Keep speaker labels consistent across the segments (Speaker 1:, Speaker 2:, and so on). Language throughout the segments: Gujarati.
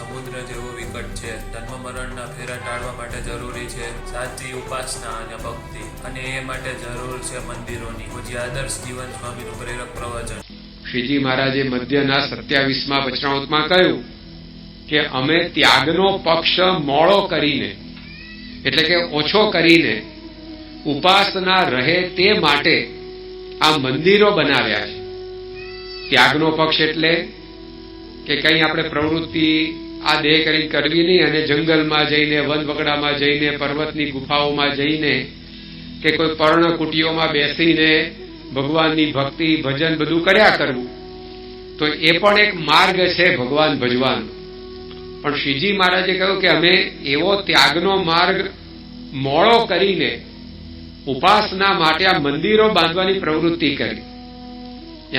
Speaker 1: સમુદ્ર જેવો વિકટ છે. જન્મ મરણના ફેરા ટાળવા માટે જરૂરી છે સાચી ઉપાસના અને ભક્તિ, અને એ માટે જરૂર છે મંદિરોની. પૂજ્ય આદર્શ જીવન સ્વામીનું પ્રેરક પ્રવચન.
Speaker 2: શ્રીજી મહારાજે મધ્યના 27મા વચનામૃતમાં કહ્યું કે અમે ત્યાગનો પક્ષ મોડો કરીને, એટલે કે ઓછો કરીને ઉપાસના રહે તે માટે આ મંદિરો બનાવ્યા છે. ત્યાગનો પક્ષ એટલે કે કંઈ આપણે પ્રવૃત્તિ આ દેહ કરી કરવી નહીં અને જંગલમાં જઈને, વનવગડામાં જઈને, પર્વતની ગુફાઓમાં જઈને કે કોઈ પર્ણકુટીઓમાં બેસીને ભગવાનની ભક્તિ ભજન બધું કર્યા કરવું, તો એ પણ એક માર્ગ છે ભગવાન ભજવાનો. પણ શ્રીજી મહારાજે કહ્યું કે અમે એવો ત્યાગનો માર્ગ મોડો કરીને ઉપાસના માટે આ મંદિરો બાંધવાની પ્રવૃત્તિ કરી.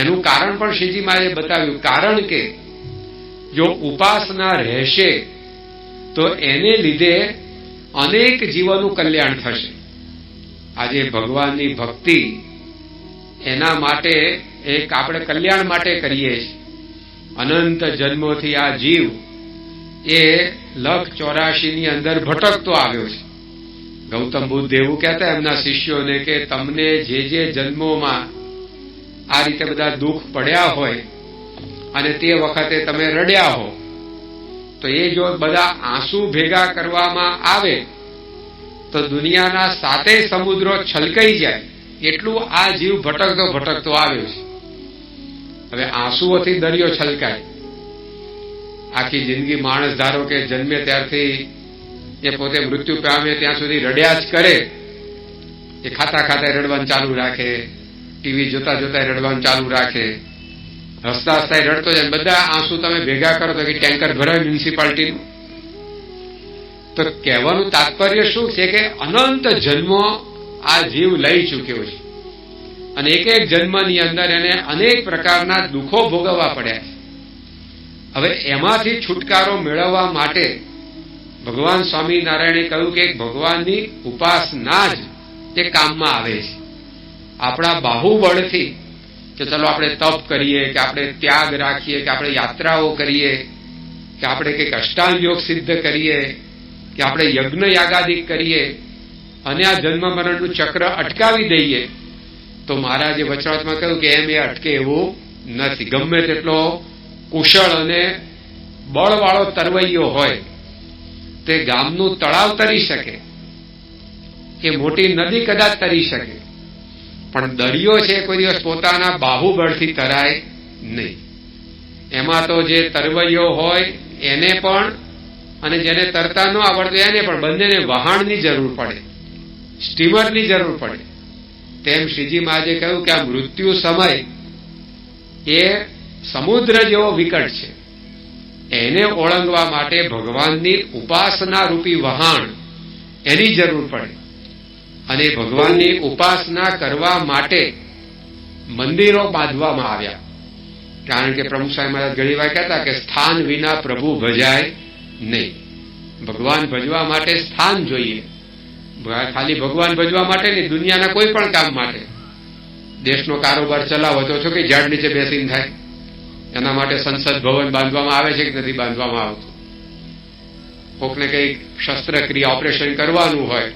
Speaker 2: એનું કારણ પણ શ્રીજી મહારાજે બતાવ્યું. કારણ કે જો ઉપાસના રહેશે તો એને લીધે અનેક જીવોનું કલ્યાણ થશે. આજે ભગવાનની ભક્તિ એના માટે એક આપણે કલ્યાણ માટે કરીએ છીએ. અનંત જન્મોથી આ જીવ એ 184,000ની અંદર ભટકતો આવ્યો છે. ગૌતમ બુદ્ધ એવું કહેતા એમના શિષ્યોને કે તમને જે જે જન્મોમાં આ રીતે બધા દુઃખ પડ્યા હોય અને તે વખતે તમે રડ્યા હો, તો એ જો બધા આંસુ ભેગા કરવામાં આવે તો દુનિયાના 7 સમુદ્રો છલકાઈ જાય એટલું આ જીવ ભટકતો ભટકતો આવ્યો છે. હવે આંસુઓથી દરિયો છલકાય. આખી જિંદગી માણસ ધારો કે જન્મે ત્યારથી એ પોતે મૃત્યુ પામે ત્યાં સુધી રડ્યા જ કરે. એ ખાતા ખાતા રડવાનું ચાલુ રાખે, ટીવી જોતા જોતા રડવાનું ચાલુ રાખે, હસતા હસતા રડતો જાય. બધા આંસુ તમે ભેગા કરો તો કે ટેન્કર ભરાય મ્યુનિસિપાલિટીનું. તો કહેવાનું તાત્પર્ય શું છે કે અનંત જન્મો આ જીવ લઈ ચૂક્યો છે અને એક એક જન્મની અંદર એને અનેક પ્રકારના દુઃખો ભોગવવા પડ્યા છે. હવે એમાંથી છુટકારો મેળવવા માટે ભગવાન સ્વામિનારાયણે કહ્યું કે ભગવાનની ઉપાસના જ તે કામમાં આવે છે. આપણા બાહુબળથી કે ચલો આપણે તપ કરીએ, કે આપણે ત્યાગ રાખીએ, કે આપણે યાત્રાઓ કરીએ, કે આપણે કંઈક અષ્ટાંગ યોગ સિદ્ધ કરીએ, કે આપણે યજ્ઞ યાગાદિક કરીએ અને આ જન્મ મરણનું ચક્ર અટકાવી દઈએ, તો મહારાજે વચનામૃતમાં કહ્યું કે એમ એ અટકે એવું નથી. ગમે તેટલો કુશળ અને બળવાળો તરવૈયો હોય તે ગામનું તળાવ તરી શકે, કે મોટી નદી કદાચ તરી શકે, પણ દરિયો છે કોઈ દિવસ પોતાના બાહુબળથી તરાય નહીં. એમાં તો જે તરવૈયો હોય એને પણ અને જેને તરતા ન આવડતું એને પણ બંનેને વહાણની જરૂર પડે, સ્ટીમરની જરૂર પડે. તેમ શ્રીજી મહારાજે કહ્યું કે આ મૃત્યુ સમય એ સમુદ્ર જેવો વિકટ છે. એને ઓળંગવા માટે ભગવાનની ઉપાસના રૂપી વહાણ એની જરૂર પડે. અને ભગવાનની ઉપાસના કરવા માટે મંદિરો બાંધવામાં આવ્યા. કારણ કે પ્રમુખ સ્વામી મહારાજ ઘણી વાર કહેતા કે સ્થાન વિના પ્રભુ ભજાય નહીં. ભગવાન ભજવા માટે સ્થાન જોઈએ. ખાલી ભગવાન ભજવા માટે નહીં, દુનિયાના કોઈ પણ કામ માટે. દેશનો કારોબાર ચલાવો તો છો કે ઝાડ નીચે બેસીને થાય. એના માટે સંસદ ભવન બાંધવામાં આવે છે કે નથી બાંધવામાં આવતું? કોકને કંઈક શસ્ત્રક્રિયા ઓપરેશન કરવાનું હોય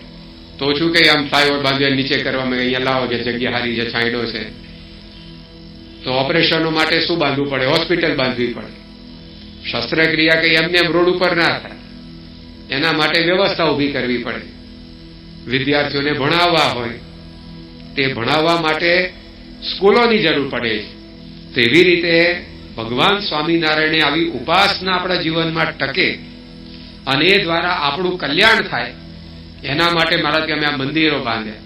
Speaker 2: તો શું કઈ આમ ફ્લાયઓવર બાંધ્યા નીચે કરવામાં, અહીંયા લાવો કે જગ્યા હારી છે, છાંયડો છે. તો ઓપરેશનો માટે શું બાંધવું પડે? હોસ્પિટલ બાંધવી પડે. શસ્ત્રક્રિયા કઈ એમને એમ રોડ ઉપર ના થાય, એના માટે વ્યવસ્થા ઉભી કરવી પડે. વિદ્યાર્થીઓને ભણાવવા હોય તે ભણાવવા માટે સ્કૂલોની જરૂર પડે છે. તો એવી રીતે ભગવાન સ્વામિનારાયણે આવી ઉપાસના આપણા જીવનમાં ટકે અને એ દ્વારા આપણું કલ્યાણ થાય એના માટે મહારાજ અમે આ મંદિરો બાંધ્યા.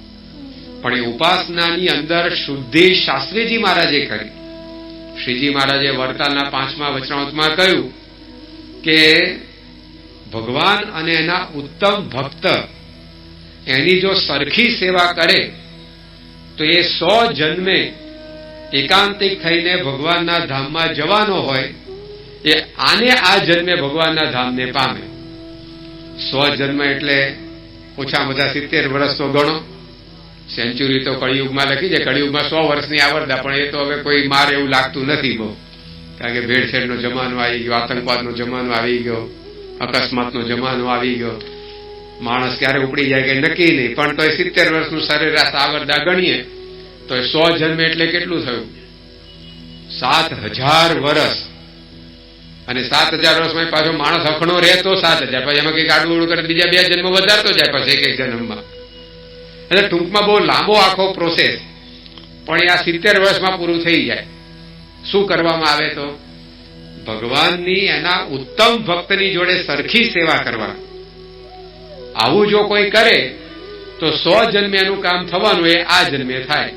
Speaker 2: પણ એ ઉપાસનાની અંદર શુદ્ધિ શાસ્ત્રીજી મહારાજે કરી. શ્રીજી મહારાજે વડતાલના 5મા વચનામૃતમાં કહ્યું કે ભગવાન અને એના ઉત્તમ ભક્ત એની જો સરખી સેવા કરે તો એ 100 જન્મે એકાંતિક થઈને ભગવાનના ધામમાં જવાનો હોય એ આને આ જન્મે ભગવાનના ધામને પામે. 100 જન્મ એટલે ઓછામાં ઓછા 70 વર્ષ તો ગણો. સેન્ચુરી તો કળિયુગમાં લખી છે, કળિયુગમાં 100 વર્ષની આવરદા, પણ એ તો હવે કોઈ માર એવું લાગતું નથી બહુ, કારણ કે ભેળસેળનો જમાનો આવી ગયો, આતંકવાદનો જમાનો આવી ગયો, અકસ્માતનો જમાનો આવી ગયો. માણસ ક્યારે ઉપડી જાય કે નક્કી નહીં, પણ તો 70 વર્ષનું સરેરાશ આવરદા ગણીએ તો 100 જન્મે એટલે કેટલું થયું? 7000 વર્ષ. અને 7000 વર્ષમાં પાછો માણસ હખણો રહેતો 7000, પછી એમાં કંઈક આડું કરે બીજા 2 જન્મ વધારતો જાય પછી એક જન્મમાં. એટલે ટૂંકમાં બહુ લાંબો આખો પ્રોસેસ, પણ આ 70 વર્ષમાં પૂરું થઈ જાય. શું કરવામાં આવે? તો ભગવાનની એના ઉત્તમ ભક્તની જોડે સરખી સેવા કરવા. આવું જો કોઈ કરે તો 100 જન્મે એનું કામ થવાનું એ આ જન્મે થાય.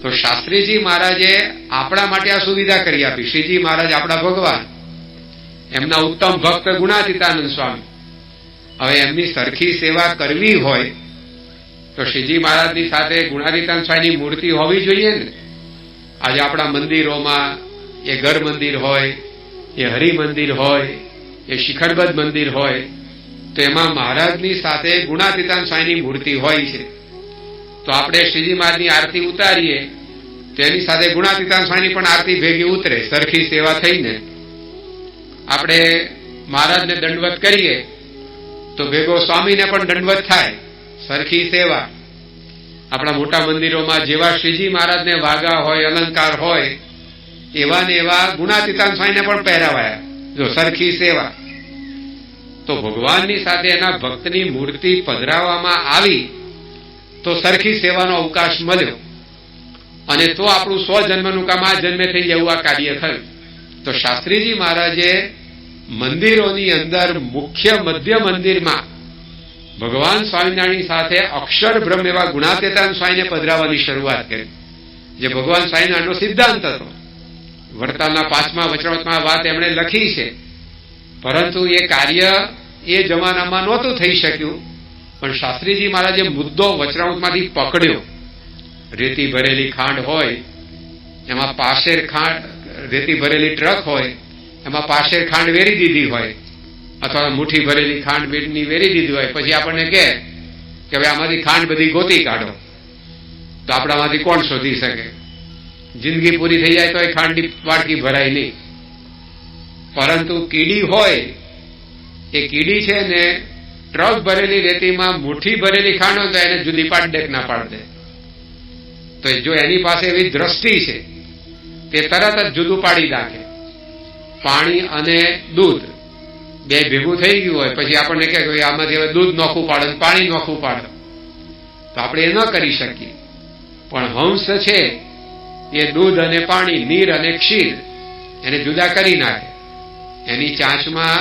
Speaker 2: તો શાસ્ત્રીજી મહારાજે આપણા માટે આ સુવિધા કરી આપી. શ્રીજી મહારાજ આપણા ભગવાન, એમના ઉત્તમ ભક્ત ગુણાતીતાનંદ સ્વામી. હવે એમની સરખી સેવા કરવી હોય તો શ્રીજી મહારાજની સાથે ગુણાતીતાનંદ સ્વામીની મૂર્તિ હોવી જોઈએ ને. આજે આપણા મંદિરોમાં એ ઘર મંદિર હોય, એ હરિ મંદિર હોય, એ શિખરબદ્ધ મંદિર હોય, તો એમાં મહારાજની સાથે ગુણાતીતાનંદ સ્વામીની મૂર્તિ હોય છે. તો આપણે શ્રીજી મહારાજની આરતી ઉતારીએ તો એની સાથે ગુણાતીતાનંદ સ્વામીની પણ આરતી ભેગી ઉતરે. સરખી સેવા થઈને આપણે મહારાજને દંડવત કરીએ તો ભેગો સ્વામીને પણ દંડવત થાય. સરખી સેવા. આપણા મોટા મંદિરોમાં જેવા શ્રીજી મહારાજને વાગા હોય, અલંકાર હોય, એવા ને એવા ગુણાતીતાનંદ સ્વામીને પણ પહેરાવાયા. જો સરખી સેવા. તો ભગવાનની સાથે એના ભક્તની મૂર્તિ પધરાવવામાં આવી તો સરખી સેવાનો અવકાશ મળ્યો, અને તો આપણું 100 જન્મનું કામ આ જન્મે થઈ જવું આ કાર્ય થયું. તો શાસ્ત્રીજી મહારાજે મંદિરોની અંદર મુખ્ય મધ્ય મંદિરમાં ભગવાન સ્વામિનારાયણની સાથે અક્ષર બ્રહ્મ એવા ગુણાતીતાનંદ સ્વામીને પધરાવવાની શરૂઆત કરી, જે ભગવાન સ્વામિનારાયણનો સિદ્ધાંત હતો. વડતાલના 5મા વચનામૃતમાં વાત એમણે લખી છે, પરંતુ એ કાર્ય એ જમાનામાં નહોતું થઈ શક્યું. પણ શાસ્ત્રીજી મહારાજે મુદ્દો વચનામૃતમાંથી પકડ્યો. રેતી ભરેલી ખાંડ હોય એમાં પાશેર ખાંડ, રેતી ભરેલી ટ્રક હોય એમાં પાશેર ખાંડ વેરી દીધી હોય, અથવા મુઠ્ઠી ભરેલી ખાંડ વેરી દીધી હોય, પછી આપણને કહે કે હવે આમાંથી ખાંડ બધી ગોતી કાઢો, તો આપણામાંથી કોણ શોધી શકે? જિંદગી પૂરી થઈ જાય તો એ ખાંડની વાડકી ભરાય નહીં. પરંતુ કીડી હોય, એ કીડી છે ને ટ્રક ભરેલી રેતીમાં મુઠ્ઠી ભરેલી ખાંડ હોય તો એને જુદી પાડ દે ના પાડ દે. તો જો એની પાસે એવી દ્રષ્ટિ છે તે તરત જ જુદું પાડી નાખે. પાણી અને દૂધ બે ભેગું થઈ ગયું હોય, પછી આપણને કહે કે આમાંથી હવે દૂધ નોખું પાડો, પાણી નોખું પાડો, તો આપણે એ ન કરી શકીએ. પણ હંસ છે એ દૂધ અને પાણી, નીર અને ક્ષીર એને જુદા કરી નાખે. એની ચાંચમાં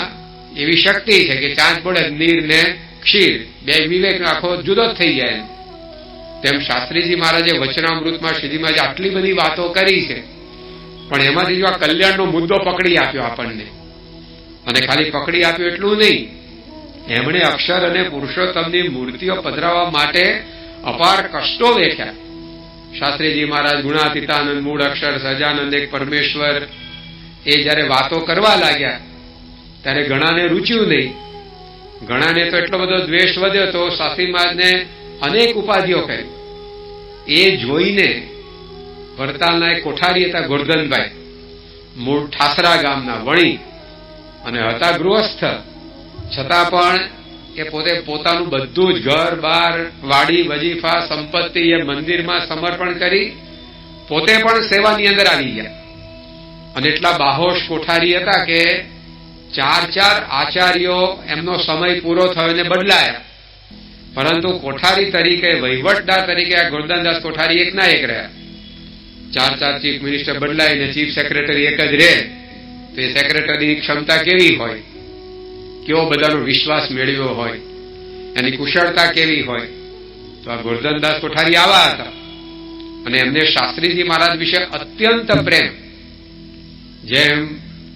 Speaker 2: એવી શક્તિ છે કે ચાંચ પડે નીર ને ક્ષીર બે વિવેક આખો જુદો જ થઈ જાય. તેમ શાસ્ત્રીજી મહારાજે વચનામૃતમાં શ્રીજી મહારાજે આટલી બધી વાતો કરી છે, પણ એમાંથી જો આ કલ્યાણનો મુદ્દો પકડી આપ્યો આપણને, અને ખાલી પકડી આપ્યું એટલું નહીં, એમણે અક્ષર અને પુરુષોત્તમની મૂર્તિઓ પધરાવવા માટે અપાર કષ્ટો વેઠ્યા. શાસ્ત્રીજી મહારાજ ગુણાતીતાનંદ, મૂળ અક્ષર, સહજાનંદ, એક પરમેશ્વર, એ જયારે વાતો કરવા લાગ્યા ત્યારે ઘણાને રૂચ્યું નહીં. ઘણાને તો એટલો બધો દ્વેષ વધ્યો તો શાસ્ત્રી મહારાજને અનેક ઉપાધિઓ કરી. એ જોઈને વડતાલના એક કોઠારી હતા ગોરધનભાઈ, મૂળ ઠાસરા ગામના વણી, અને હતા ગૃહસ્થ, છતાં પણ એ પોતે પોતાનું બધું જ ઘર બાર, વાડી વજીફા, સંપત્તિ એ મંદિરમાં સમર્પણ કરી પોતે પણ સેવાની અંદર આવી ગયા. અને એટલા બાહોશ કોઠારી હતા કે 4 આચાર્યો એમનો સમય પૂરો થયો ને બદલાયા, પરંતુ કોઠારી તરીકે, વહીવટદાર તરીકે આ ગોરધનદાસ કોઠારી એક ના એક રહ્યા. 4 ચીફ મિનિસ્ટર બદલાય ને ચીફ સેક્રેટરી એક જ રહે, તો એ સેક્રેટરીની ક્ષમતા કેવી હોય, કેવો બધાનો વિશ્વાસ મેળવ્યો હોય, એની કુશળતા કેવી હોય. તો આ ગોરધનદાસ કોઠારી આવા હતા, અને એમને શાસ્ત્રીજી મહારાજ વિશે અત્યંત પ્રેમ. જેમ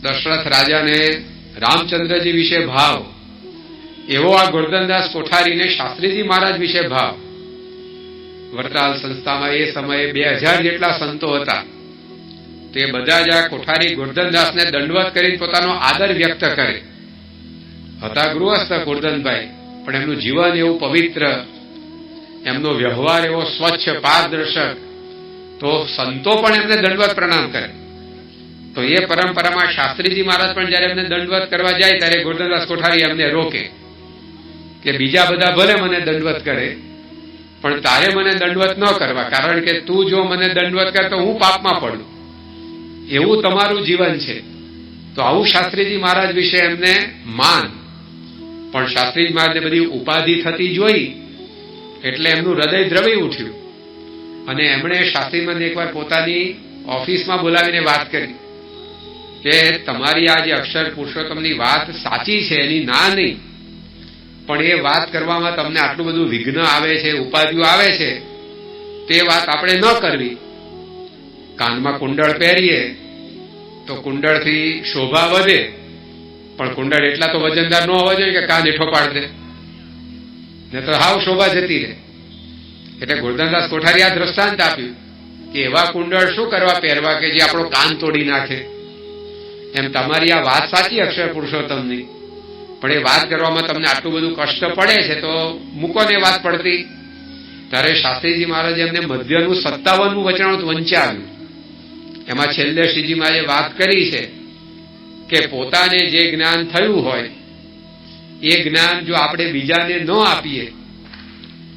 Speaker 2: દશરથ રાજાને રામચંદ્રજી વિશે ભાવ, એવો આ ગોરધનદાસ કોઠારીને શાસ્ત્રીજી મહારાજ વિશે ભાવ. વડતાલ સંસ્થામાં એ સમયે 2000 જેટલા સંતો હતા. તો એ બધા જ આ કોઠારી ગોરધનદાસને દંડવત કરી પોતાનો આદર વ્યક્ત કરે. હતા ગૃહસ્થ ગોરધનભાઈ, પણ એમનું જીવન એવું પવિત્ર, એમનો વ્યવહાર એવો સ્વચ્છ પારદર્શક, તો સંતો પણ એમને દંડવત પ્રણામ કરે. તો એ પરંપરામાં શાસ્ત્રીજી મહારાજ પણ જયારે એમને દંડવત કરવા જાય ત્યારે ગોરધનદાસ કોઠારી એમને રોકે કે બીજા બધા ભલે મને દંડવત કરે પણ તારે મને દંડવત ન કરવા, કારણ કે તું જો મને દંડવત કર તો હું પાપમાં પડું, એવું તમારું જીવન છે. તો આવું શાસ્ત્રીજી મહારાજ વિશે એમને માન. પણ શાસ્ત્રીજી મહારાજને બધી ઉપાધિ થતી જોઈ એટલે એમનું હૃદય દ્રવી ઉઠ્યું અને એમણે શાસ્ત્રી મહારાજને એકવાર પોતાની ઓફિસમાં બોલાવીને વાત કરી કે તમારી આ જે અક્ષર પુરુષોત્તમની વાત સાચી છે, એની ના નહીં, પણ એ વાત કરવામાં તમને આટલું બધું વિઘ્ન આવે છે, ઉપાધિઓ આવે છે, તે વાત આપણે ન કરવી. કાનમાં કુંડળ પહેરીએ તો કુંડળથી શોભા વધે, પણ કુંડળ એટલા તો વજનદાર ન હોવા જોઈએ કે કાન હેઠો પાડ દે, ને તો હાવ શોભા જતી રહે. એટલે ગોરધનદાસ કોઠારી આ દ્રષ્ટાંત આપ્યું કે એવા કુંડળ શું કરવા પહેરવા કે જે આપણો કાન તોડી નાખે. એમ તમારી આ વાત સાચી અક્ષર પુરુષોત્તમની, પણ એ વાત કરવામાં તમને આટલું બધું કષ્ટ પડે છે તો મૂકો ને વાત પડતી. ત્યારે શાસ્ત્રીજી મહારાજે એમને મધ્યનું 57મું વચનામૃત વંચાવ્યું. એમાં છેલ્લે શ્રીજી મહારાજે વાત કરી છે કે પોતાને જે જ્ઞાન થયું હોય એ જ્ઞાન જો આપણે બીજાને ન આપીએ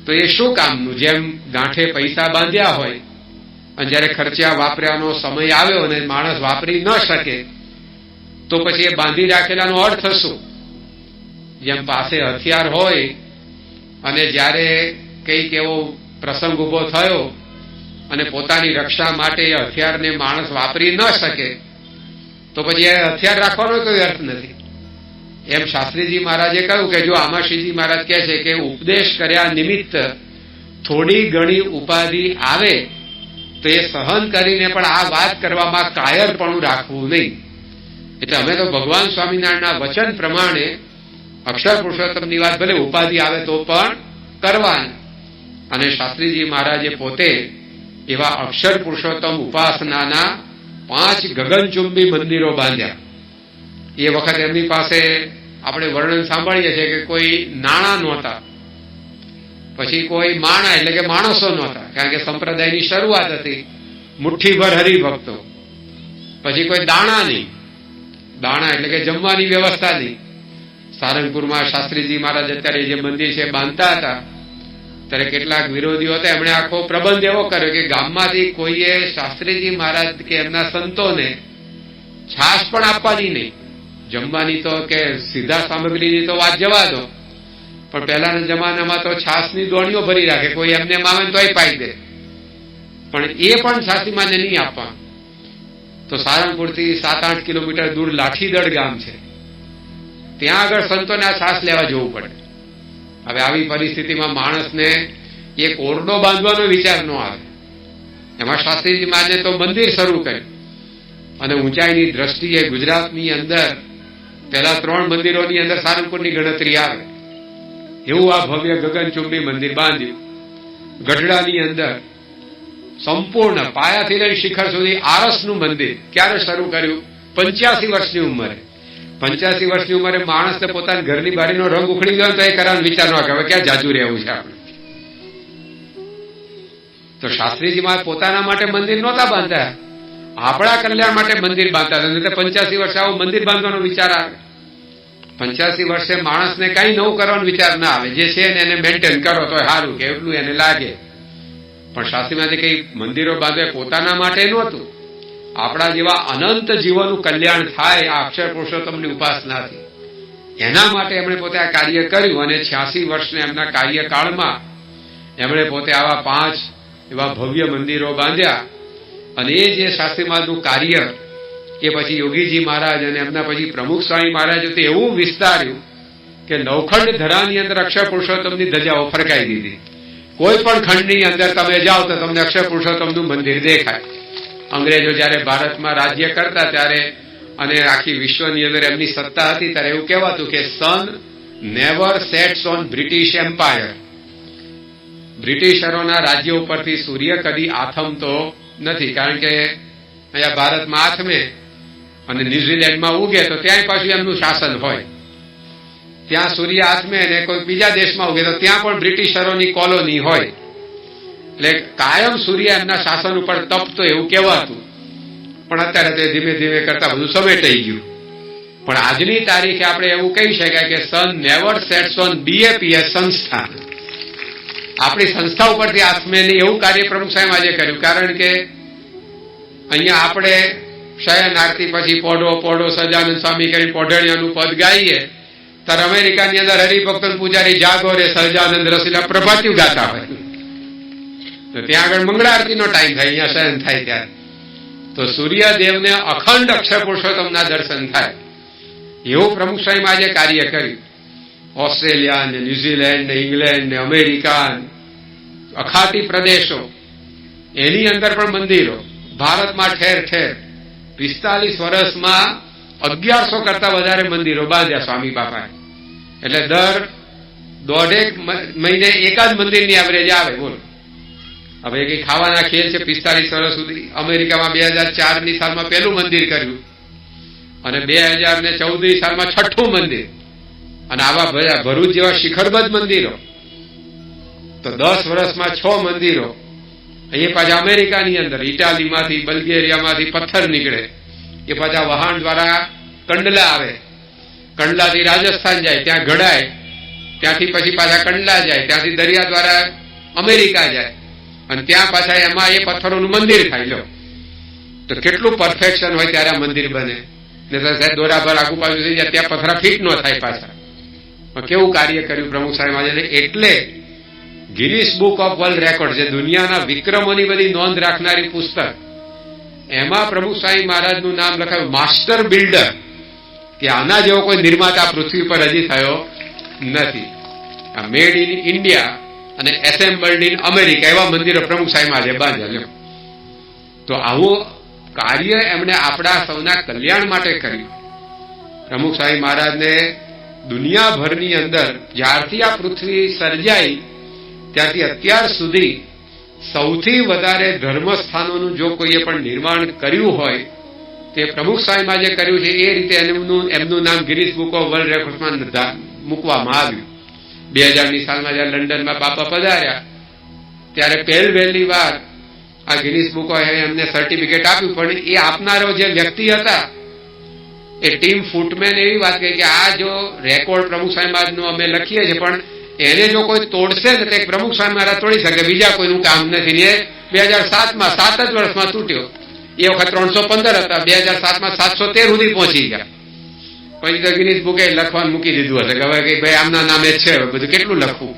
Speaker 2: તો એ શું કામનું. જેમ ગાંઠે પૈસા બાંધ્યા હોય અને જયારે ખર્ચ્યા વાપર્યાનો સમય આવ્યો અને માણસ વાપરી ન શકે તો પછી એ બાંધી રાખેલાનો અર્થ શું. જેમ પાસે હથિયાર હોય અને જ્યારે કંઈક એવો પ્રસંગ ઉભો થયો અને પોતાની રક્ષા માટે એ હથિયારને માણસ વાપરી ન શકે તો પછી એ હથિયાર રાખવાનો કોઈ અર્થ નથી. એમ શાસ્ત્રીજી મહારાજે કહ્યું કે જો આમાં શ્રીજી મહારાજ કહે છે કે ઉપદેશ કર્યા નિમિત્ત થોડી ઘણી ઉપાધિ આવે તો એ સહન કરીને પણ આ વાત કરવામાં કાયરપણું રાખવું નહીં. એટલે અમે તો ભગવાન સ્વામિનારાયણના વચન પ્રમાણે અક્ષર પુરુષોત્તમની વાત ભલે ઉપાધિ આવે તો પણ કરવાની. અને શાસ્ત્રીજી મહારાજે પોતે એવા અક્ષર પુરુષોત્તમ ઉપાસનાના 5 ગગનચુંબી મંદિરો બાંધ્યા. એ વખત એમની પાસે આપણે વર્ણન સાંભળીએ છીએ કે કોઈ નાણાં નહોતા, પછી કોઈ માણા એટલે કે માણસો નહોતા, કારણ કે સંપ્રદાયની શરૂઆત હતી, મુઠ્ઠીભર હરિભક્તો. પછી કોઈ દાણા નહીં, દાણા એટલે કે જમવાની વ્યવસ્થા નહીં. સારંગપુરમાં શાસ્ત્રીજી મહારાજ અત્યારે જે મંદિર છે બાંધતા હતા ત્યારે કેટલાક વિરોધીઓ હતા, એમણે આખો પ્રબંધ એવો કર્યો કે ગામમાંથી કોઈએ શાસ્ત્રીજી મહારાજ કે એમના સંતોને છાશ પણ આપવાની નહીં. જમવાની તો કે સીધા સામગ્રીની તો વાત જવા દો, પણ પહેલાના જમાનામાં તો છાશની દોણીઓ ભરી રાખે, કોઈ એમને માવે તોય પાઈ દે, પણ એ પણ શાસ્ત્રીમાને નહીં આપવા. તો સારંગપુરથી 7-8 કિલોમીટર દૂર લાઠીદળ ગામ છે, ત્યાં આગળ સંતોને આ છાશ લેવા જવું પડે. હવે આવી પરિસ્થિતિમાં માણસને એક ઓરડો બાંધવાનો વિચાર ન આવે. એમાં શાસ્ત્રીજી મહારાજે તો મંદિર શરૂ કર્યું અને ઊંચાઈની દ્રષ્ટિએ ગુજરાતની અંદર પહેલા 3 મંદિરોની અંદર સારંગપુરની ગણતરી આવે એવું આ ભવ્ય ગગનચુંબી મંદિર બાંધ્યું. ગઢડાની અંદર સંપૂર્ણ પાયાથી લઈ શિખર સુધી આરસનું મંદિર ક્યારે શરૂ કર્યું? 85 વર્ષની ઉંમરે. 85 વર્ષની ઉંમરે માણસને પોતાની ઘરની બારીનો રંગ ઉખડી ગયો તો એ કરવાનો વિચાર ન કરે ક્યાં જાજુ રહેવું છે આપણે. તો શાસ્ત્રીજી મહારાજ પોતાના માટે મંદિર નહોતા બાંધતા, આપણા કલ્યાણ માટે મંદિર બાંધતા હતા. એટલે 85 વર્ષે આવું મંદિર બાંધવાનો વિચાર આવે. 85 વર્ષે માણસને કઈ નવું કરવાનો વિચાર ના આવે, જે છે ને એને મેન્ટેન કરો તો સારું કે એટલું એને લાગે. પણ શાસ્ત્રીમાંથી કઈ મંદિરો બાંધે પોતાના માટે નહોતું. આપણા જેવા અનંત જીવોનું કલ્યાણ થાય આ અક્ષર પુરુષોત્તમની ઉપાસનાથી, એના માટે એમણે પોતે આ કાર્ય કર્યું. અને 86 વર્ષના એમના કાર્યકાળમાં એમણે પોતે આવા 5 એવા ભવ્ય મંદિરો બાંધ્યા. અને એ જે શાસ્ત્રી મહારાજનું કાર્ય એ પછી યોગીજી મહારાજ અને એમના પછી પ્રમુખ સ્વામી મહારાજે તો એવું વિસ્તાર્યું કે નવખંડ ધરાની અંદર અક્ષર પુરુષોત્તમની ધજાઓ ફરકાઈ દીધી. કોઈ પણ ખંડની અંદર તમે જાઓ તો તમને અક્ષર પુરુષોત્તમનું મંદિર દેખાય. અંગ્રેજો જયારે ભારતમાં રાજ્ય કરતા ત્યારે અને આખી વિશ્વની અંદર એમની સત્તા હતી ત્યારે એવું કહેવાતું કે sun never sets on British Empire. બ્રિટિશરોના રાજ્ય ઉપરથી સૂર્ય કદી આથમતો નથી, કારણ કે અહીંયા ભારતમાં આથમે અને ન્યુઝીલેન્ડમાં ઉગે તો ત્યાં પાછું એમનું શાસન હોય. ત્યાં સૂર્ય આથમે અને કોઈ બીજા દેશમાં ઉગે તો ત્યાં પણ બ્રિટિશરોની કોલોની હોય. એટલે કાયમ સૂર્ય એમના શાસન ઉપર તપતો એવું કહેવાતું. પણ અત્યારે તે ધીમે ધીમે કરતા બધું સમેટાઈ ગયું. પણ આજની તારીખે આપણે એવું કહી શકાય કે sun never sets on BAPS સંસ્થા, આપણી સંસ્થા ઉપરથી આત્મેની એવું કાર્ય પ્રમુખ સાહેબ આજે કર્યું. કારણ કે અહીંયા આપણે શયન આરતી પછી પોઢો પોઢો સજાનંદ સ્વામી કરી પોઢણિયાનું પદ ગાઈએ, ત્યારે અમેરિકાની અંદર હરિભક્ત પૂજારી જાગો રે સહજાનંદ રસીલા પ્રભાતિયું ગાતા હોય, તો ત્યાં આગળ મંગળા આરતીનો ટાઈમ થાય, અહીંયા શયન થાય ત્યારે તો સૂર્યદેવને અખંડ અક્ષર પુરુષોત્તમના દર્શન થાય. એવું પ્રમુખ સ્વામી આજે કાર્ય કર્યું. ઓસ્ટ્રેલિયા ને ન્યુઝીલેન્ડ ને ઇંગ્લેન્ડ ને અમેરિકા, અખાતી પ્રદેશો, એની અંદર પણ મંદિરો, ભારતમાં ઠેર ઠેર 45 વર્ષમાં 1100 કરતા વધારે મંદિરો બાંધ્યા સ્વામી બાપાએ. એટલે દર દોઢેક મહિને એકાદ મંદિરની એવરેજ આવે. બોલો, હવે કઈ ખાવાના ખેલ છે. 45 વર્ષ સુધી અમેરિકામાં 2004ની સાલમાં પહેલું મંદિર કર્યું અને 2014ની સાલમાં છઠ્ઠું મંદિર, અને આવા ભરૂચ જેવા શિખરબદ્ધ મંદિરો તો 10 વર્ષમાં 6 મંદિરો. અહીંયા પાછા અમેરિકાની અંદર ઇટાલીમાંથી બલ્ગેરિયામાંથી પથ્થર નીકળે, એ પાછા વહાણ દ્વારા કંડલા આવે, કંડલાથી રાજસ્થાન જાય, ત્યાં ઘડાય, ત્યાંથી પછી પાછા કંડલા જાય, ત્યાંથી દરિયા દ્વારા અમેરિકા જાય, અને ત્યાં પાછા એમાં એ પથ્થરોનું મંદિર થાય. લો, તો કેટલું પરફેક્શન હોય ત્યારે આ મંદિર બને. ને સાહેબ દોરાભર આગુ પાછું થઈ જાય, ત્યાં પથરા ફિટ ન થાય પાછા. કેવું કાર્ય કર્યું પ્રમુખ સાહેબ આજે. એટલે Guinness book of world record, જે દુનિયાના વિક્રમોની બધી નોંધ રાખનારી પુસ્તક, એમાં પ્રમુખ સ્વામી મહારાજનું નામ લખાયું માસ્ટર બિલ્ડર, કે આના જેવો કોઈ નિર્માતા પૃથ્વી પર હજી થયો નથી. આ મેડ ઇન ઇન્ડિયા અને એસેમ્બલ્ડ ઇન અમેરિકા એવા મંદિરો પ્રમુખ સાહેબ આજે બાંધ્યા. તો આવું કાર્ય એમણે આપણા સૌના કલ્યાણ માટે કર્યું. પ્રમુખ સ્વામી મહારાજને દુનિયાભરની અંદર જ્યારથી આ પૃથ્વી સર્જાઈ ત્યારથી અત્યાર સુધી સૌથી વધારે ધર્મસ્થાનોનું જો કોઈએ પણ નિર્માણ કર્યું હોય તે પ્રમુખ સ્વામીમાં જે કર્યું છે, એ રીતે એમનું નામ ગિનિસ બુક ઓફ વર્લ્ડ રેકોર્ડ્સમાં મૂકવામાં આવ્યું. 2000ની સાલમાં જયારે લંડનમાં બાપા પધાર્યા ત્યારે પહેલી વાર આ ગિનિસ બુકોએ એમને સર્ટિફિકેટ આપ્યું. પણ એ આપનારો જે વ્યક્તિ હતા એ ટીમ ફૂટમેન એવી વાત કહી કે આ જો રેકોર્ડ પ્રમુખ સ્વામી મહારાજનું અમે લખીએ છીએ, પણ એને જો કોઈ તોડશે ને તો પ્રમુખ સ્વામી મહારાજ તોડી શકે, બીજા કોઈનું કામ નથી. એ 2007માં 7 જ વર્ષમાં તૂટ્યો. એ વખત 315 હતા, 2007માં 713 સુધી પહોંચી ગયા. પછી તો ગિનિસ બુકે લખવાનું મૂકી દીધું હશે કે હવે કે ભાઈ આમના નામે છે, બધું કેટલું લખવું.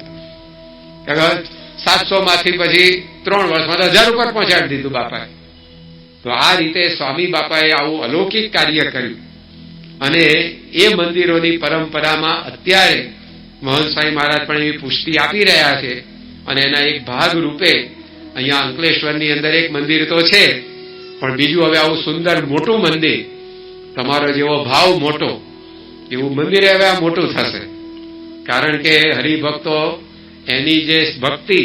Speaker 2: 700 માંથી પછી 3 વર્ષમાં તો 1000 ઉપર પહોંચાડી દીધું બાપાએ. તો આ રીતે સ્વામી બાપાએ આવું અલૌકિક કાર્ય કર્યું. અને એ મંદિરોની પરંપરામાં અત્યારે મહંત સ્વામી મહારાજ પણ એવી પુષ્ટિ આપી રહ્યા છે. અને એના એક ભાગ રૂપે અહીંયા અંકલેશ્વરની અંદર એક મંદિર તો છે, પણ બીજું હવે આવું સુંદર મોટું મંદિર, તમારો જેવો ભાવ મોટો એવું મંદિર હવે આ મોટું થશે. કારણ કે હરિભક્તો એની જે ભક્તિ,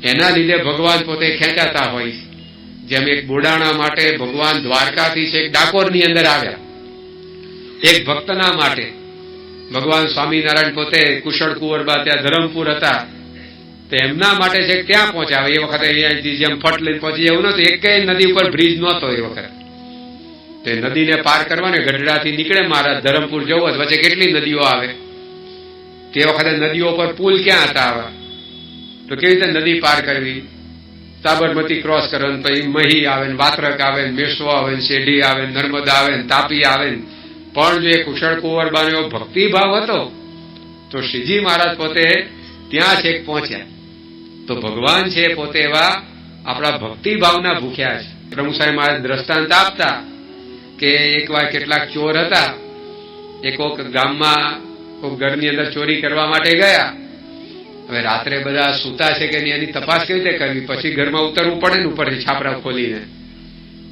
Speaker 2: એના લીધે ભગવાન પોતે ખેંચાતા હોય. જેમ એક બોડાણા માટે ભગવાન દ્વારકાથી છે ડાકોરની અંદર આવ્યા, એક ભક્તના માટે ભગવાન સ્વામિનારાયણ પોતે કુશળ કુંવરબા ત્યાં ધરમપુર હતા, તો એમના માટે છે ત્યાં પહોંચ્યા. એ વખતે અહીંયાથી જેમ ફટ લઈને પહોંચી એવું નતું, એક નદી ઉપર બ્રિજ નહોતો એ વખતે. તે નદીને પાર કરવાને ગઢડાથી નીકળે મહારાજ ધરમપુર જવું, વચ્ચે કેટલી નદીઓ આવે. તે વખતે નદીઓ પર પુલ ક્યાં હતા આવા, તો કેવી રીતે નદી પાર કરવી. સાબરમતી ક્રોસ કરો, પછી મહી આવે, વાત્રક આવે, મેસો આવે, શેઢી આવે, નર્મદા આવે, તાપી આવે. પણ જો એ કુશળ કુંવરબાનો એવો ભક્તિભાવ હતો તો શ્રીજી મહારાજ પોતે ત્યાં છેક પહોંચ્યા. તો ભગવાન છે પોતે એવા આપણા ભક્તિભાવના ભૂખ્યા છે. પ્રમુખ સાહેબ મહારાજ દ્રષ્ટાંત આપતા કે એકવાર કેટલાક ચોર હતા, એ કોઈક ગામમાં કોઈક ઘરની અંદર ચોરી કરવા માટે ગયા. હવે રાત્રે બધા સૂતા છે કે નહીં એની તપાસ કેવી રીતે કરવી, પછી ઘરમાં ઉતરવું પડે ને ઉપરથી છાપરા ખોલીને.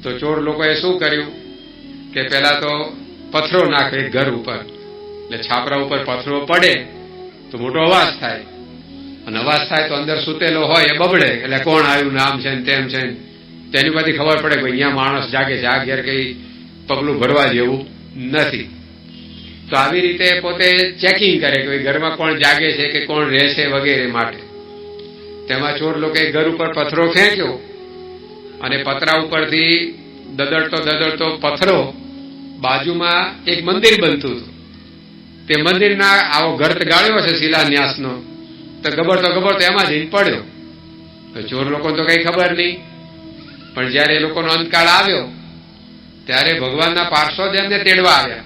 Speaker 2: તો ચોર લોકોએ શું કર્યું કે પેલા તો પથ્થરો નાખે ઘર ઉપર, એટલે છાપરા ઉપર પથ્થરો પડે તો મોટો અવાજ થાય, અને અવાજ થાય તો અંદર સૂતેલો હોય એ બબડે, એટલે કોણ આવ્યું, નામ છે ને તેમ છે. તેની પછી ખબર પડે કે અહીંયા માણસ જાગે છે, આ ઘેર કઈ પગલું ભરવા જેવું નથી. તો આવી રીતે પોતે ચેકિંગ કરે કે ઘરમાં કોણ જાગે છે કે કોણ રહે છે વગેરે માટે. તેમાં ચોર લોકોએ ઘર ઉપર પથ્થરો ફેંક્યો અને પતરા ઉપરથી દદડતો પથરો બાજુમાં એક મંદિર બનતું હતું. તે મંદિરના આવો ગર્ત ગાળ્યો છે શિલાન્યાસનો, તો ગબડતો એમાં જઈને પડ્યો. ચોર લોકો તો કઈ ખબર નહીં, પણ જયારે એ લોકોનો અંતકાળ આવ્યો ત્યારે ભગવાનના પાર્ષદ એમને તેડવા આવ્યા.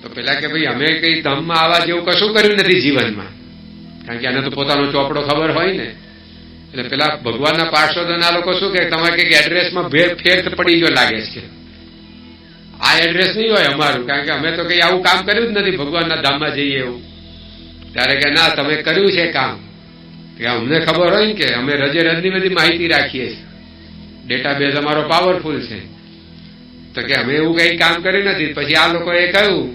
Speaker 2: તો પેલા કે ભાઈ અમે કઈ ધામમાં આવા જેવું કશું કર્યું નથી જીવનમાં, કારણ કે આને તો પોતાનો ચોપડો ખબર હોય ને. એટલે પેલા ભગવાનના પાર્ષદોના લોકો શું કે તમારે કઈક એડ્રેસમાં ફેર પડી ગયો લાગે છે, આ એડ્રેસ નહીં હોય અમારું, કારણ કે અમે તો કઈ આવું કામ કર્યું જ નથી ભગવાનના ધામમાં જઈએ એવું. ત્યારે કે ના, તમે કર્યું છે કામ. અમને ખબર હોય ને કે અમે રજની બધી માહિતી રાખીએ છીએ, ડેટાબેઝ અમારો પાવરફુલ છે. તો કે અમે એવું કઈ કામ કર્યું નથી. પછી આ લોકોએ કહ્યું,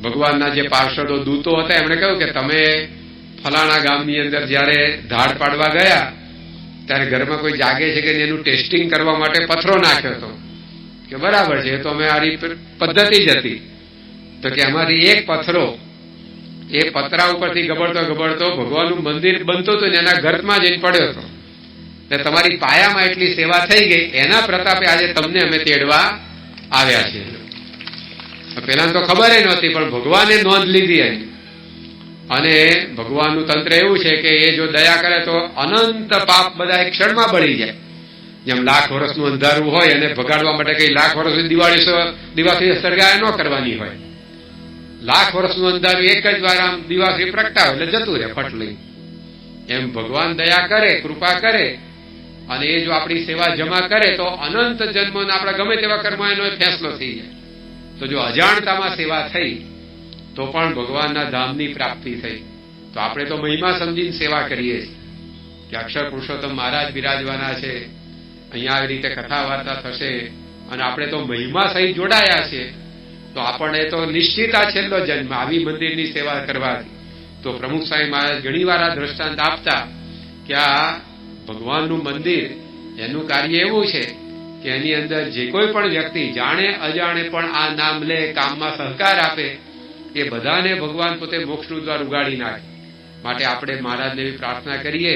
Speaker 2: ભગવાનના જે પાર્ષદો દૂતો હતા એમણે કહ્યું કે તમે ફલાણા ગામની અંદર જયારે ધાડ પાડવા ગયા ત્યારે ઘરમાં કોઈ જાગે છે કે એનું ટેસ્ટિંગ કરવા માટે પથરો નાખ્યો હતો. કે બરાબર છે, એ તો અમે આ પદ્ધતિ જ હતી. તો કે અમારી એક પથરો એ પતરા ઉપરથી ગબડતો ભગવાનનું મંદિર બનતું હતું ને એના ગર્તમાં જઈને પડ્યો હતો. એટલે તમારી પાયામાં એટલી સેવા થઈ ગઈ, એના પ્રતાપે આજે તમને અમે તેડવા આવ્યા છીએ. પેલા તો ખબર નહોતી, પણ ભગવાને નોંધ લીધી એની. અને ભગવાનનું તંત્ર એવું છે કે એ જો દયા કરે તો અનંત પાપ બધા એક ક્ષણમાં બળી જાય. જેમ લાખ વર્ષનું અંધારું હોય અને ભગાડવા માટે કઈ લાખ વર્ષ દિવાથી સળગાય ન કરવાની હોય. લાખ વર્ષનું અંધારું એક જ વાર આમ દિવાથી પ્રગટાવે એટલે જતું રહે ફટ લઈ. એમ ભગવાન દયા કરે, કૃપા કરે, અને એ જો આપણી સેવા જમા કરે તો અનંત જન્મોના આપણા ગમે તેવા કર્મ એનો ફેંસલો થઈ જાય. તો જો અજાણતામાં સેવા થઈ તો પણ ભગવાનના ધામની પ્રાપ્તિ થઈ. તો આપણે તો મહિમા સમજીને સેવા કરીએ છીએ કે અક્ષર પુરુષોત્તમ મહારાજ બિરાજવાના છે, અહીંયા આવી રીતે કથા વાર્તા થશે, અને આપણે તો મહિમા સહિત જોડાયા છીએ. તો આપણને તો નિશ્ચિત આ છેલ્લો જન્મ આવી મંદિરની સેવા કરવાથી. તો પ્રમુખ સ્વામી મહારાજ ઘણી વાર આ દ્રષ્ટાંત આપતા કે આ ભગવાનનું મંદિર એનું કાર્ય એવું છે કે એની અંદર જે કોઈ પણ વ્યક્તિ જાણે અજાણે પણ આ નામ લે, કામમાં સહકાર આપે, એ બધાને ભગવાન પોતે મોક્ષનું દ્વાર ઉગાડી નાખે. માટે આપણે મહારાજને એવી પ્રાર્થના કરીએ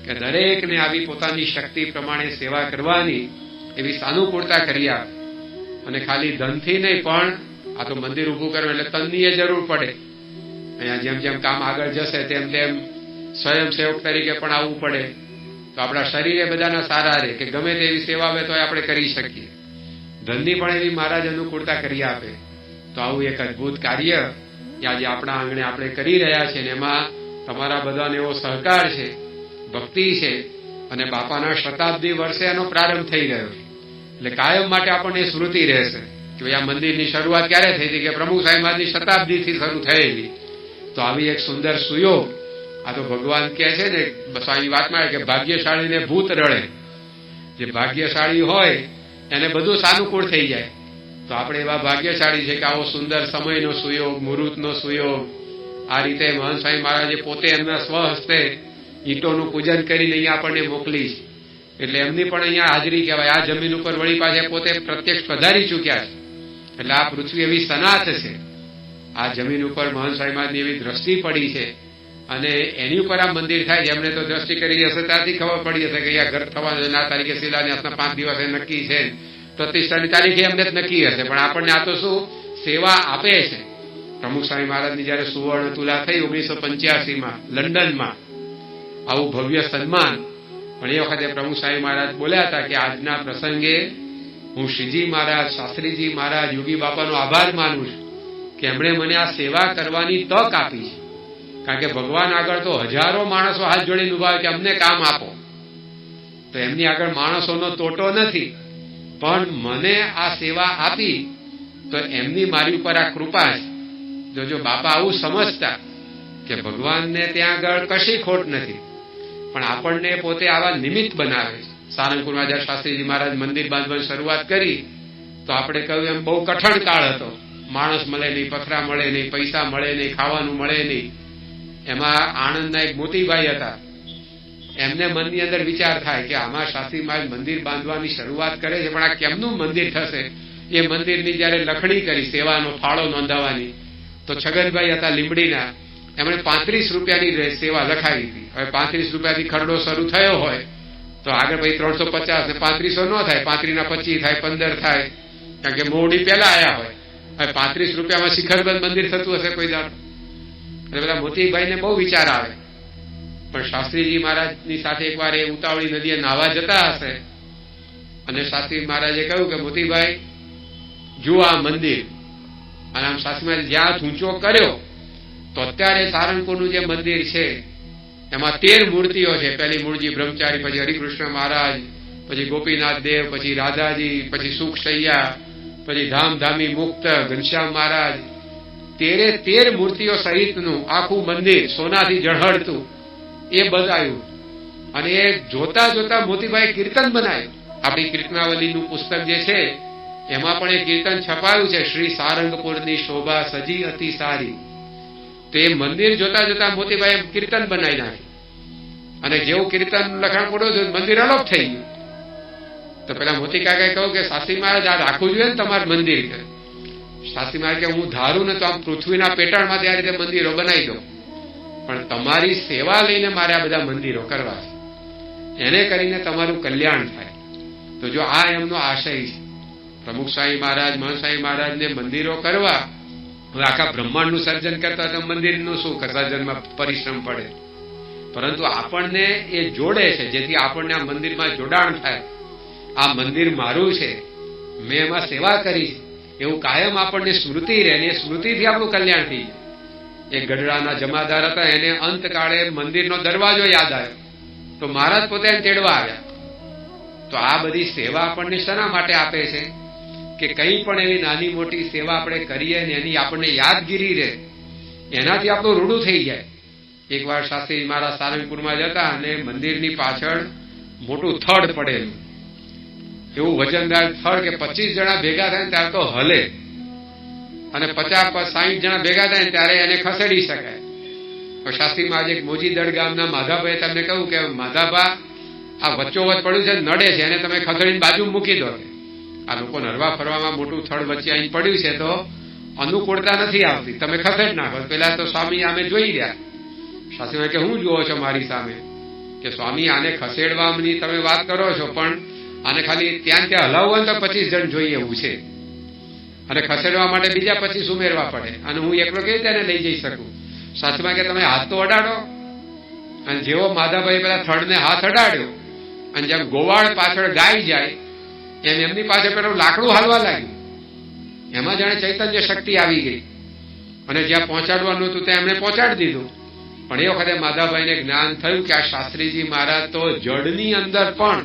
Speaker 2: કે દરેકને આવી પોતાની શક્તિ પ્રમાણે સેવા કરવાની એવી સાનુકૂળતા કરી આપે. અને ખાલી ધનથી નહીં, પણ આ તો મંદિર ઉભું કરવું એટલે તનની એ જરૂર પડે. અહીંયા જેમ જેમ કામ આગળ જશે તેમ તેમ સ્વયંસેવક તરીકે પણ આવવું પડે. તો આપણા શરીરે બધાના સારા રહે કે ગમે તેવી સેવા આવે તો આપણે કરી શકીએ. ધનની પણ એવી મહારાજ અનુકૂળતા કરી આપે. તો આવું એક અદભુત કાર્ય આજે આપણા આંગણે આપણે કરી રહ્યા છીએ, ને એમાં તમારા બધાને એવો સહકાર છે, ભક્તિ છે, અને બાપાના શતાબ્દી વર્ષે એનો પ્રારંભ થઈ ગયો છે. એટલે કાયમ માટે આપણને સ્મૃતિ રહેશે કે ભાઈ આ મંદિરની શરૂઆત ક્યારે થઈ હતી, કે પ્રમુખ સાહેબ મહારાજની શતાબ્દીથી શરૂ થયેલી. તો આવી એક સુંદર સુયોગ, આ તો ભગવાન કહે છે ને સ્વામી વાતમાં કે ભાગ્યશાળીને ભૂત રડે. જે ભાગ્યશાળી હોય એને બધું સાનુકૂળ થઈ જાય. તો આપણે એવા ભાગ્યશાળી છે કે આવો સુંદર સમયનો સુયોગ, મુહૂર્તનો સુયોગ આ રીતે મહંત સ્વામી મહારાજે પોતે એમના સ્વહસ્તે ઈંટોનું પૂજન કરીને અહીંયા આપણને મોકલી છે. એટલે એમની પણ અહીંયા હાજરી કહેવાય. આ જમીન ઉપર વળી પાસે પોતે પ્રત્યક્ષ પધારી ચૂક્યા છે. એટલે આ પૃથ્વી એવી સનાથ છે. આ જમીન ઉપર મહંત સ્વામી મહારાજની એવી દ્રષ્ટિ પડી છે, અને એની ઉપર આ મંદિર થાય. જેમને તો દ્રષ્ટિ કરી હશે ત્યાંથી ખબર પડી હશે કે અહીંયા ઘર થવાનું આ તારીખે શિલાન્યાસના 5 દિવસે નક્કી છે, પ્રતિષ્ઠાની તારીખે એમને જ નક્કી હશે. પણ આપણને આ તો શું સેવા આપે છે. પ્રમુખ સ્વામી મહારાજની જયારે સુવર્ણ તુલા થઈ 1985માં લંડનમાં, આવું ભવ્ય સન્માન. પણ એ વખતે પ્રમુખ સ્વામી મહારાજ બોલ્યા હતા કે આજના પ્રસંગે હું શ્રીજી મહારાજ, શાસ્ત્રીજી મહારાજ, યોગી બાપાનો આભાર માનું છું કે એમણે મને આ સેવા કરવાની તક આપી છે. કારણ કે ભગવાન આગળ તો હજારો માણસો હાથ જોડીને ઉભા હોય કે અમને કામ આપો. તો એમની આગળ માણસોનો તોટો નથી, પણ મને આ સેવા આપી તો એમની મારી ઉપર આ કૃપા છે. જો બાપા આવું સમજતા કે ભગવાનને ત્યાં આગળ કશી ખોટ નથી, પણ આપણને પોતે આવા નિમિત્ત બનાવે છે. સારંગપુરમાં જયારે શાસ્ત્રીજી મહારાજ મંદિર બાંધવાની શરૂઆત કરી તો આપણે કહ્યું એમ બહુ કઠણ કાળ હતો. માણસ મળે નહીં, પથરા મળે નહીં, પૈસા મળે નહીં, ખાવાનું મળે નહીં. એમાં આણંદના એક મોતીભાઈ હતા, એમને મનની અંદર વિચાર થાય કે આમાં શાસ્ત્રી મહારાજ મંદિર બાંધવાની શરૂઆત કરે છે, પણ આ કેમનું મંદિર થશે. એ મંદિરની જયારે લખણી કરી સેવાનો ફાળો નોંધાવવાની, તો છગનભાઈ હતા લીંબડીના, એમણે 35 રૂપિયાની સેવા લખાવી હતી. હવે 35 રૂપિયાથી ખરડો શરૂ થયો હોય તો આગળ પછી 350 ને 3500 ન થાય, 35 ના 25 થાય, 15 થાય, કારણ કે મોવડી પહેલા આવ્યા હોય. હવે 35 રૂપિયામાં શિખરબંધ મંદિર થતું હશે કોઈ દાડો? એટલે બધા મોતીભાઈને બહુ વિચાર આવે. પણ શાસ્ત્રીજી મહારાજની સાથે એકવાર એ ઉતાવળી નદીએ નાહવા જતા હશે અને શાસ્ત્રી મહારાજે કહ્યું કે મોતીભાઈ જુઓ આ મંદિર. અને આમ શાસ્ત્રી મહારાજ જ્યાં ઊંચો કર્યો તો અત્યારે સારંગપુરનું જે મંદિર છે એમાં 13 મૂર્તિઓ છે. પહેલી મૂળજી બ્રહ્મચારી, પછી હરિકૃષ્ણ મહારાજ, પછી ગોપીનાથ દેવ, પછી રાધાજી, પછી સુખશૈયા, પછી ધામધામી મુક્ત ઘનશ્યામ મહારાજ, 13 મૂર્તિઓ સહિતનું આખું મંદિર સોનાથી ઝળહળતું એ બધાયું. અને એ જોતા જોતા મોતીભાઈ કીર્તન બનાવ્યું. આપણી કીર્તનાવલીનું પુસ્તક જે છે એમાં પણ એ કીર્તન છપાયું છે, શ્રી સારંગપુરની શોભા સજી અતિ સારી. તો એ મંદિર જોતા જોતા મોતીભાઈ કીર્તન બનાવી નાખ્યું. અને જેવું કીર્તન લખાણ પડ્યું છે મંદિર અલોપ થઈ ગયું. તો પેલા મોતી કાકાએ કહ્યું કે શાસ્ત્રી મહારાજ આ રાખવું જોઈએ ને તમારું મંદિર. શાસ્ત્રી મહારાજ કે હું ધારું ને તો આમ પૃથ્વીના પેટાળમાં આ રીતે મંદિરો બનાવી દઉં, પણ તમારી સેવા લઈને મારે આ બધા મંદિરો કરવા છે, એને કરીને તમારું કલ્યાણ થાય. તો જો આ એમનો આશય છે, પ્રમુખ સ્વામી મહારાજ, મહંત સ્વામી મહારાજને મંદિરો કરવા, હવે આખા બ્રહ્માંડનું સર્જન કરતા તો મંદિરનું શું સર્જનમાં પરિશ્રમ પડે, પરંતુ આપણને એ જોડે છે જેથી આપણને આ મંદિરમાં જોડાણ થાય. આ મંદિર મારું છે, મેં એમાં સેવા કરી છે એવું કાયમ આપણને સ્મૃતિ રહે, અને એ સ્મૃતિથી આપણું કલ્યાણ થઈ જાય. એક ગઢડાના જમાદાર હતા, એને અંતકાળે મંદિરનો દરવાજો યાદ આવ્યો તો મહારાજ પોતે એને તેડવા આવ્યા. તો આ બધી સેવા આપણને શેના માટે આપે છે કે કંઈ પણ એવી નાની મોટી સેવા આપણે કરીએ ને એની આપણને યાદગીરી રહે, એનાથી આપણું રૂડું થઈ જાય. એકવાર શાસ્ત્રી મારા સારંગપુરમાં જતા અને મંદિરની પાછળ મોટું થડ પડેલું, એવું વજનદાર થડ કે 25 જણા ભેગા થાય ને ત્યારે તો હલે, અને 50-60 જણા ભેગા થાય ને ત્યારે એને ખસેડી શકાય. શાસ્ત્રી મહારાજ એક મોજીદડ ગામના માધાભાઈ તમને કહ્યું કે માધાભા આ વચ્ચોવચ પડ્યું છે, નડે છે, એને તમે ખસેડીને બાજુ મૂકી દો. આ લોકો નરવા ફરવામાં મોટું થડ વચ્ચે આવીને પડ્યું છે તો અનુકૂળતા નથી આવતી, તમે ખસેડ નાખો. પેલા તો સ્વામી આમે જોઈ રહ્યા. શાસ્ત્રી કે હું જુઓ છો મારી સામે? કે સ્વામી આને ખસેડવાની તમે વાત કરો છો, પણ આને ખાલી ત્યાં હલાવવું તો 25 જણ જોઈએ એવું છે, અને ખસેડવા માટે બીજા 25 ઉમેરવા પડે, અને હું એકલો કેવી રીતે લઈ જઈ શકું? શાસ્ત્રીમાં કે તમે હાથ તો અડાડો. અને જેવો માધાભાઈ પેલા થડને હાથ અડાડ્યો, અને જેમ ગોવાળ પાછળ ગાય જાય એમ એમની પાછળ પેલું લાકડું હાલવા લાગ્યું. એમાં જાણે ચૈતન્ય શક્તિ આવી ગઈ, અને જ્યાં પહોંચાડવાનું હતું ત્યાં એમણે પહોંચાડી દીધું. પણ એ વખતે માધાભાઈને જ્ઞાન થયું કે આ શાસ્ત્રીજી મહારાજ તો જળની અંદર પણ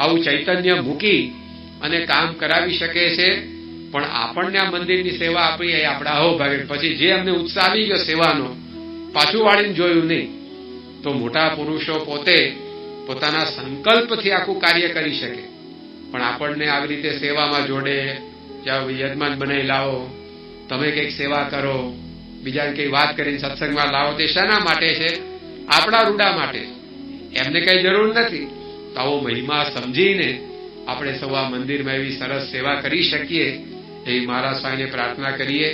Speaker 2: આવું ચૈતન્ય મૂકી અને કામ કરાવી શકે છે. પણ આપણને આ મંદિરની સેવા આપી એ આપણા અહોભાગે. પછી જે અમને ઉત્સાહ આવી ગયો સેવાનો, પાછું વાળીને જોયું નહીં. તો મોટા પુરુષો પોતે પોતાના સંકલ્પથી આખું કાર્ય કરી શકે, પણ આપણને આવી રીતે સેવામાં જોડે, જ્યાં યજમાન બનાવી લાવો, તમે કંઈક સેવા કરો, બીજાને કંઈ વાત કરીને સત્સંગમાં લાવો, તે શાના માટે છે? આપણા રૂડા માટે. એમને કઈ જરૂર નથી. તો આવો મહિમા સમજીને આપણે સૌ આ મંદિરમાં એવી સરસ સેવા કરી શકીએ એવી મહારાજ સ્વામીને પ્રાર્થના કરીએ.